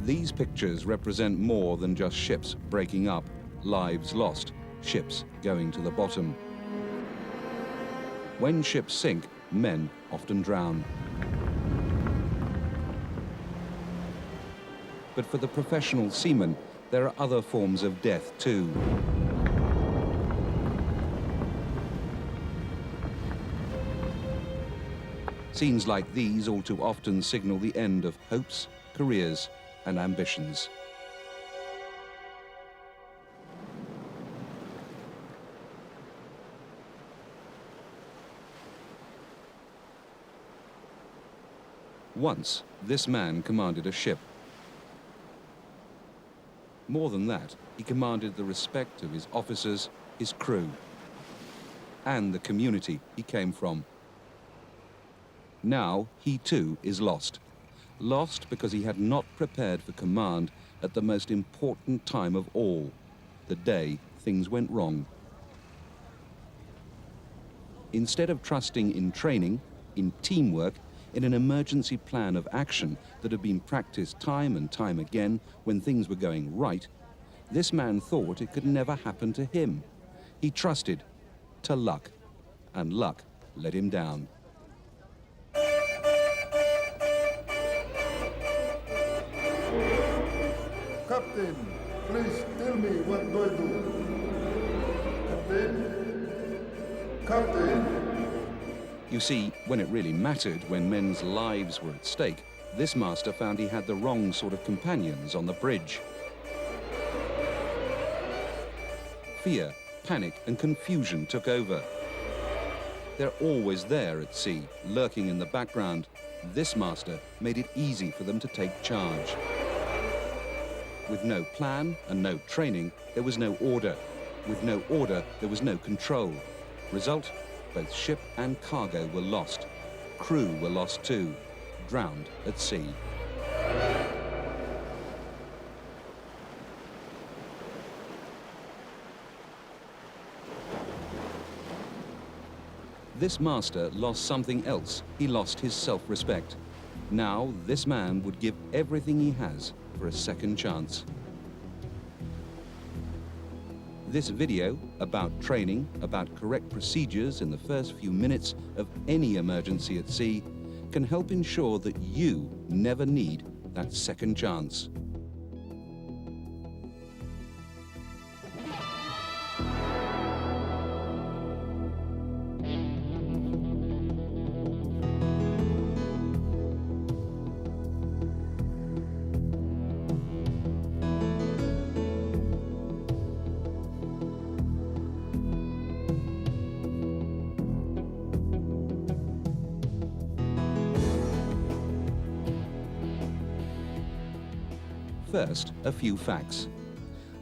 These pictures represent more than just ships breaking up, lives lost, ships going to the bottom. When ships sink, men often drown. But for the professional seaman, there are other forms of death too. Scenes like these all too often signal the end of hopes, careers, and ambitions. Once, this man commanded a ship. More than that, he commanded the respect of his officers, his crew, and the community he came from. Now, he too is lost. Lost because he had not prepared for command at the most important time of all, the day things went wrong. Instead of trusting in training, in teamwork, in an emergency plan of action that had been practiced time and time again when things were going right, this man thought it could never happen to him. He trusted to luck, and luck let him down. Captain, please tell me what do I do? Captain? Captain! You see, when it really mattered, when men's lives were at stake, this master found he had the wrong sort of companions on the bridge. Fear, panic, and confusion took over. They're always there at sea, lurking in the background. This master made it easy for them to take charge. With no plan and no training, there was no order. With no order, there was no control. Result, both ship and cargo were lost. Crew were lost too, drowned at sea. This master lost something else. He lost his self-respect. Now, this man would give everything he has for a second chance. This video, about training, about correct procedures in the first few minutes of any emergency at sea, can help ensure that you never need that second chance. First, a few facts.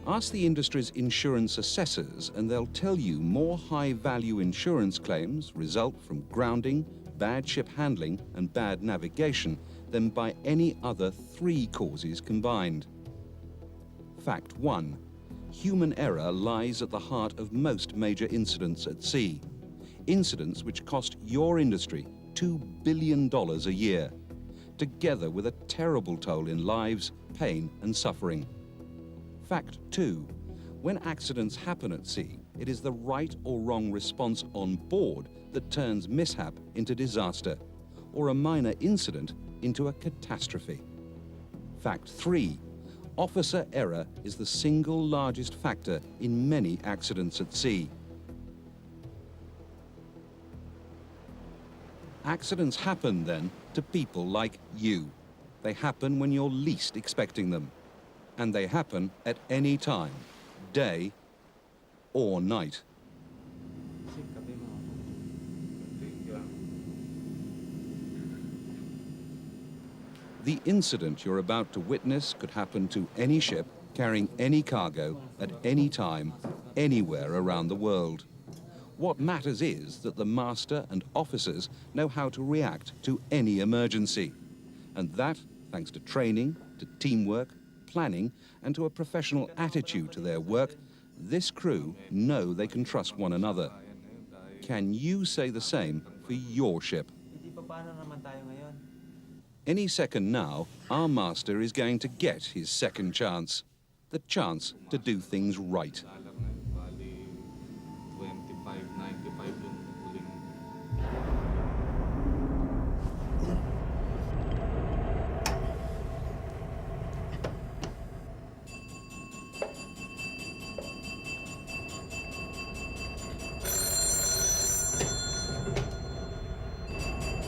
Ask the industry's insurance assessors and they'll tell you more high-value insurance claims result from grounding, bad ship handling, and bad navigation than by any other 3 causes combined. Fact 1. Human error lies at the heart of most major incidents at sea. Incidents which cost your industry $2 billion a year, together with a terrible toll in lives, pain, and suffering. Fact 2. When accidents happen at sea, it is the right or wrong response on board that turns mishap into disaster, or a minor incident into a catastrophe. Fact 3. Officer error is the single largest factor in many accidents at sea. Accidents happen, then, to people like you. They happen when you're least expecting them. And they happen at any time, day or night. The incident you're about to witness could happen to any ship carrying any cargo at any time, anywhere around the world. What matters is that the master and officers know how to react to any emergency. And that, thanks to training, to teamwork, planning, and to a professional attitude to their work, this crew know they can trust one another. Can you say the same for your ship? Any second now, our master is going to get his second chance. The chance to do things right. Bali 25.95 yung huling.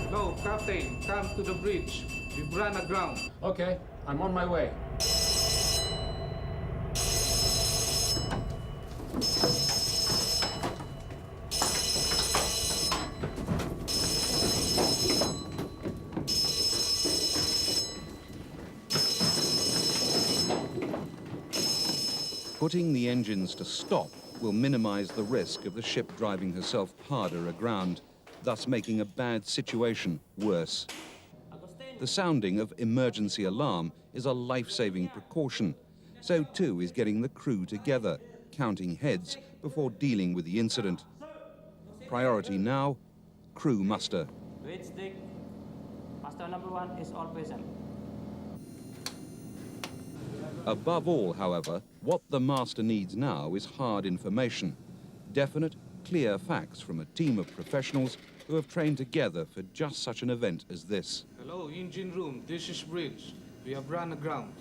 Hello, Captain. Come to the bridge. We've run aground. Okay, I'm on my way. Putting the engines to stop will minimize the risk of the ship driving herself harder aground, thus making a bad situation worse. The sounding of emergency alarm is a life-saving precaution. So too is getting the crew together, counting heads before dealing with the incident. Priority now, crew muster. Wait, stick. Master number 1 is all present. Above all, however, what the master needs now is hard information. Definite, clear facts from a team of professionals who have trained together for just such an event as this. Hello, engine room. This is bridge. We have run aground.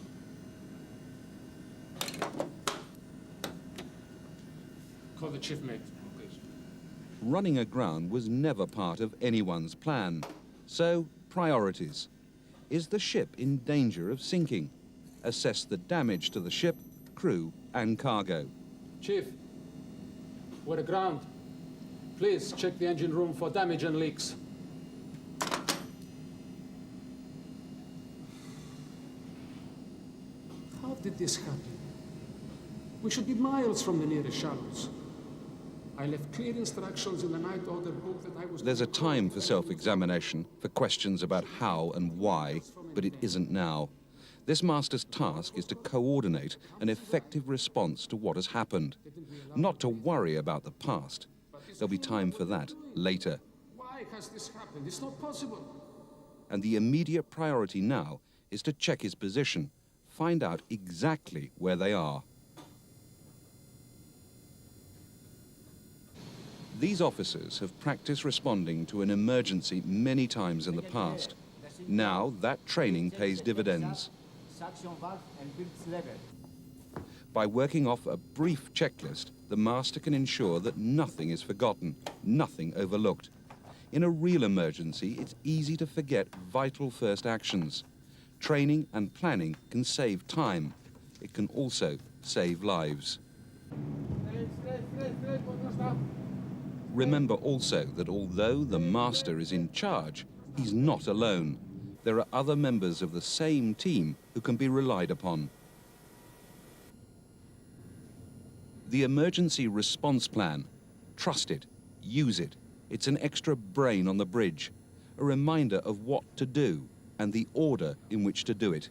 Call the chief mate. Okay, sir. Running aground was never part of anyone's plan. So, priorities. Is the ship in danger of sinking? Assess the damage to the ship, crew, and cargo. Chief, we're aground. Please check the engine room for damage and leaks. How did this happen? We should be miles from the nearest shallows. I left clear instructions in the night order book that I was... There's a time for self-examination, for questions about how and why, but it isn't now. This master's task is to coordinate an effective response to what has happened, not to worry about the past. There'll be time for that later. Why has this happened? It's not possible. And the immediate priority now is to check his position, find out exactly where they are. These officers have practiced responding to an emergency many times in the past. Now that training pays dividends. Suction valve and bilge level. By working off a brief checklist, the master can ensure that nothing is forgotten, nothing overlooked. In a real emergency, it's easy to forget vital first actions. Training and planning can save time. It can also save lives. Remember also that although the master is in charge, he's not alone. There are other members of the same team who can be relied upon. The emergency response plan. Trust it, use it. It's an extra brain on the bridge, a reminder of what to do and the order in which to do it.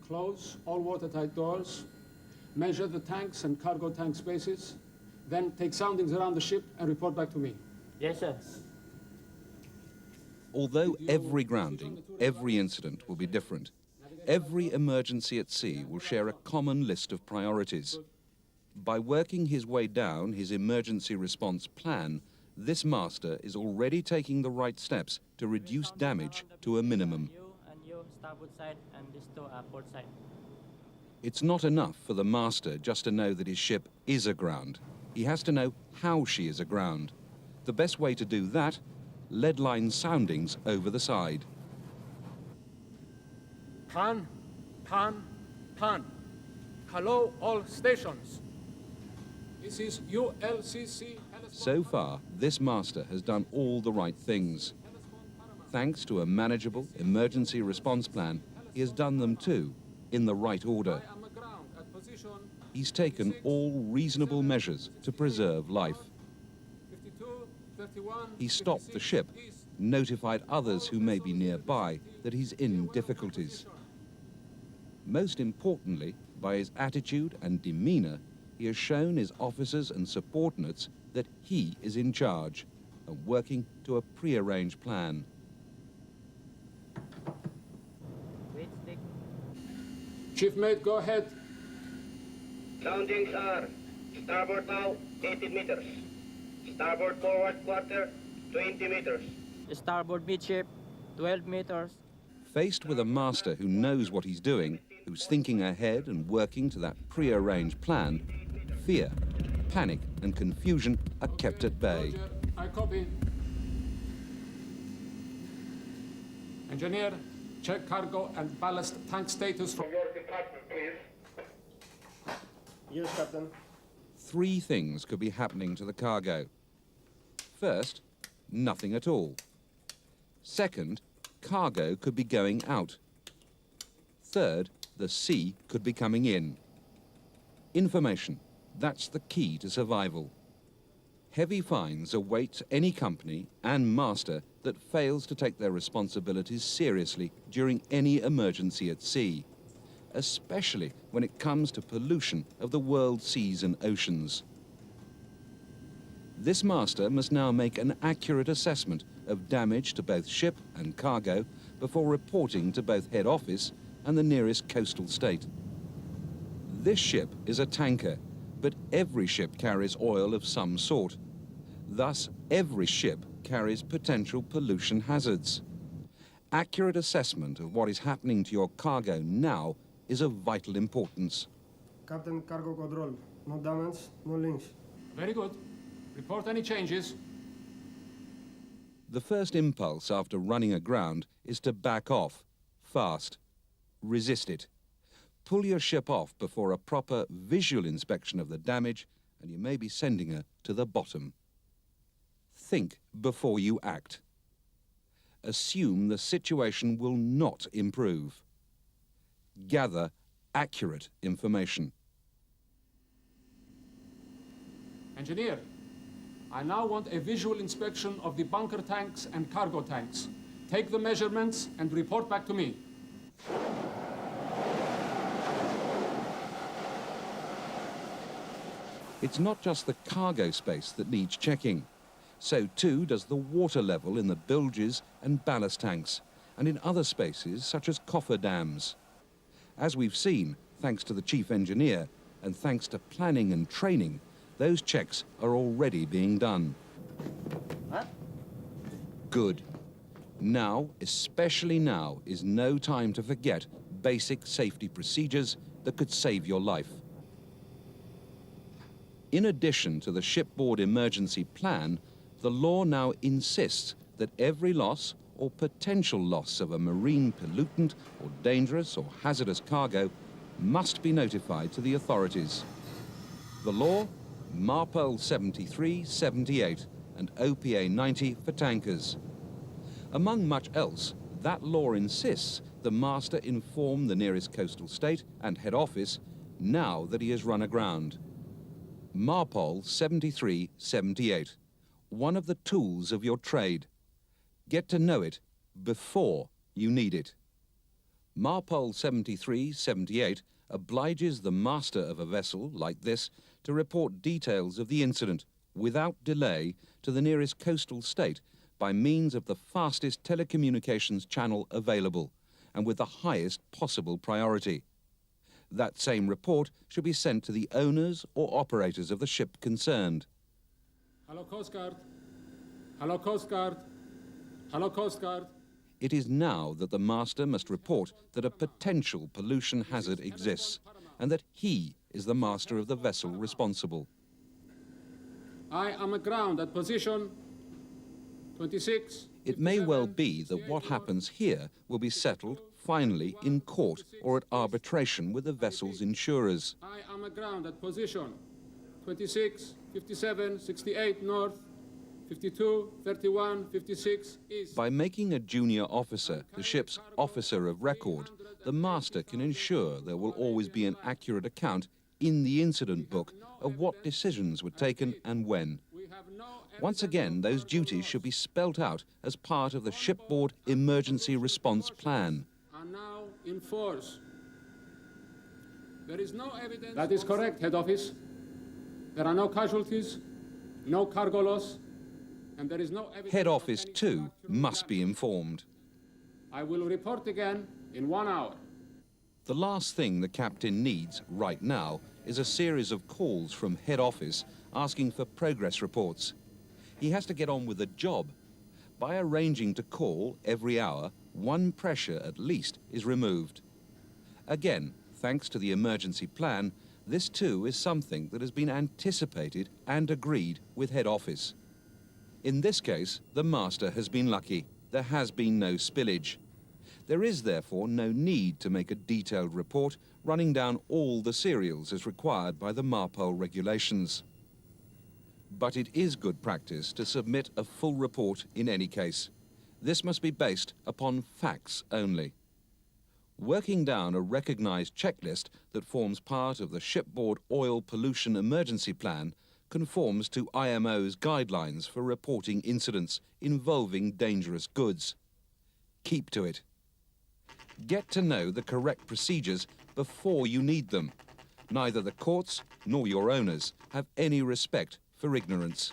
Close all watertight doors, measure the tanks and cargo tank spaces, then take soundings around the ship and report back to me. Yes, sir. Although every grounding, every incident will be different, every emergency at sea will share a common list of priorities. By working his way down his emergency response plan, this master is already taking the right steps to reduce damage to a minimum. You, starboard side, and this two port side. It's not enough for the master just to know that his ship is aground. He has to know how she is aground. The best way to do that, lead line soundings over the side. Pan, pan, pan. Hello, all stations. This is ULCC. So far, this master has done all the right things. Thanks to a manageable emergency response plan, he has done them too, in the right order. He's taken all reasonable measures to preserve life. He stopped the ship, notified others who may be nearby that he's in difficulties. Most importantly, by his attitude and demeanor, he has shown his officers and subordinates that he is in charge and working to a prearranged plan. Chief mate, go ahead. Soundings are starboard bow 18 meters, starboard forward quarter 20 meters. Starboard midship, 12 meters. Faced with a master who knows what he's doing, who's thinking ahead and working to that pre-arranged plan, fear, panic and confusion are kept at bay. Roger, I copy. Engineer, check cargo and ballast tank status for... Your department, please. Yes, Captain. Three things could be happening to the cargo. First, nothing at all. Second, cargo could be going out. Third, the sea could be coming in. Information, that's the key to survival. Heavy fines await any company and master that fails to take their responsibilities seriously during any emergency at sea, especially when it comes to pollution of the world's seas and oceans. This master must now make an accurate assessment of damage to both ship and cargo before reporting to both head office and the nearest coastal state. This ship is a tanker, but every ship carries oil of some sort. Thus, every ship carries potential pollution hazards. Accurate assessment of what is happening to your cargo now is of vital importance. Captain, cargo control. No damage, no links. Very good. Report any changes. The first impulse after running aground is to back off, fast. Resist it. Pull your ship off before a proper visual inspection of the damage, and you may be sending her to the bottom. Think before you act. Assume the situation will not improve. Gather accurate information. Engineer, I now want a visual inspection of the bunker tanks and cargo tanks. Take the measurements and report back to me. It's not just the cargo space that needs checking. So too does the water level in the bilges and ballast tanks, and in other spaces such as cofferdams. As we've seen, thanks to the chief engineer, and thanks to planning and training, those checks are already being done. Good. Now, especially now, is no time to forget basic safety procedures that could save your life. In addition to the shipboard emergency plan, the law now insists that every loss or potential loss of a marine pollutant or dangerous or hazardous cargo must be notified to the authorities. The law, MARPOL 73, 78 and OPA 90 for tankers. Among much else, that law insists the master inform the nearest coastal state and head office now that he has run aground. MARPOL 73, 78. One of the tools of your trade. Get to know it before you need it. MARPOL 73, 78 obliges the master of a vessel like this to report details of the incident without delay to the nearest coastal state by means of the fastest telecommunications channel available and with the highest possible priority. That same report should be sent to the owners or operators of the ship concerned. Hello, Coast Guard. Hello, Coast Guard. Hello, Coast Guard. It is now that the master must report that a potential pollution hazard exists and that he is the master of the vessel responsible. I am aground at position 26. It may well be that what happens here will be settled finally in court or at arbitration with the vessel's insurers. I am aground at position 26, 57, 68 north, 52, 31, 56 east. By making a junior officer the ship's officer of record, the master can ensure there will always be an accurate account in the incident book of what decisions were taken and when. Once again, those duties should be spelt out as part of the shipboard emergency response plan. Are now in force. There is no evidence. That is correct, head office. There are no casualties, no cargo loss, and there is no evidence. Head office, too, must be informed. I will report again in 1 hour. The last thing the captain needs right now is a series of calls from head office asking for progress reports. He has to get on with the job. By arranging to call every hour, one pressure at least is removed. Again, thanks to the emergency plan, this too is something that has been anticipated and agreed with head office. In this case, the master has been lucky. There has been no spillage. There is therefore no need to make a detailed report running down all the serials as required by the MARPOL regulations. But it is good practice to submit a full report in any case. This must be based upon facts only. Working down a recognized checklist that forms part of the Shipboard Oil Pollution Emergency Plan conforms to IMO's guidelines for reporting incidents involving dangerous goods. Keep to it. Get to know the correct procedures before you need them. Neither the courts nor your owners have any respect for ignorance.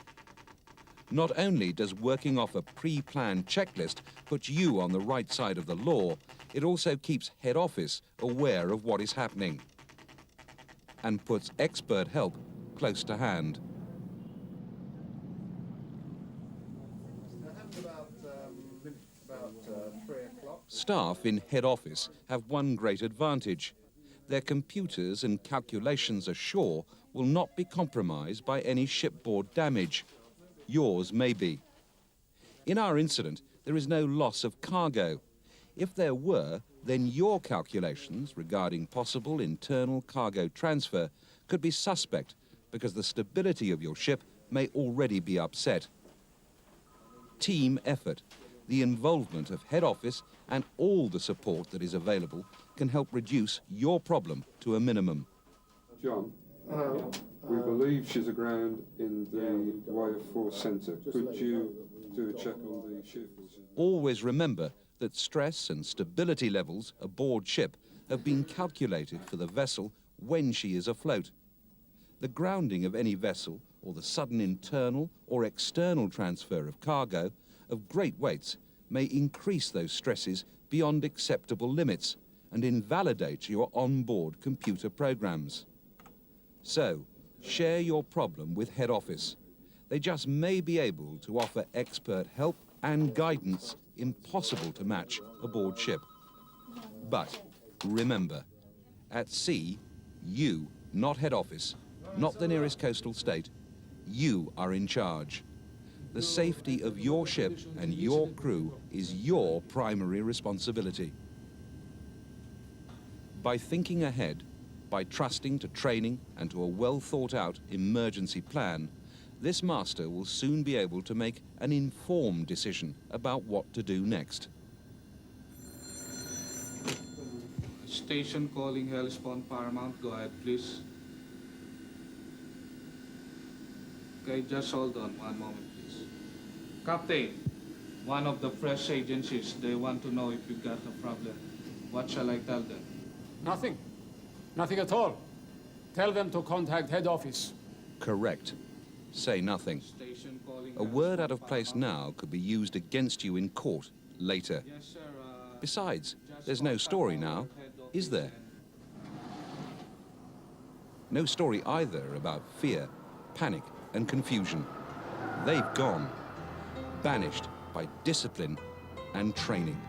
Not only does working off a pre-planned checklist put you on the right side of the law, it also keeps head office aware of what is happening and puts expert help close to hand. Staff in head office have one great advantage. Their computers and calculations ashore will not be compromised by any shipboard damage. Yours may be. In our incident, there is no loss of cargo. If there were, then your calculations regarding possible internal cargo transfer could be suspect because the stability of your ship may already be upset. Team effort, the involvement of head office and all the support that is available can help reduce your problem to a minimum. John, we believe she's aground in the YF4 centre. Could you do a check on the ship? Always remember that stress and stability levels aboard ship have been calculated for the vessel when she is afloat. The grounding of any vessel or the sudden internal or external transfer of cargo of great weights may increase those stresses beyond acceptable limits and invalidate your onboard computer programs. So, share your problem with head office. They just may be able to offer expert help and guidance impossible to match aboard ship. But remember, at sea, you, not head office, not the nearest coastal state, you are in charge. The safety of your ship and your crew is your primary responsibility. By thinking ahead, by trusting to training and to a well-thought-out emergency plan, this master will soon be able to make an informed decision about what to do next. Station calling Hellspawn Paramount. Go ahead, please. Okay, just hold on one moment, please. Captain, one of the press agencies, they want to know if you got a problem. What shall I tell them? Nothing. Nothing at all. Tell them to contact head office. Correct. Say nothing. Station calling A word out of Hellspawn place Paramount. now could be used against you in court later. Yes, sir. Besides, Just there's no contact story our now, head is office there? and- No story either about fear, panic, and confusion. They've gone, banished by discipline and training.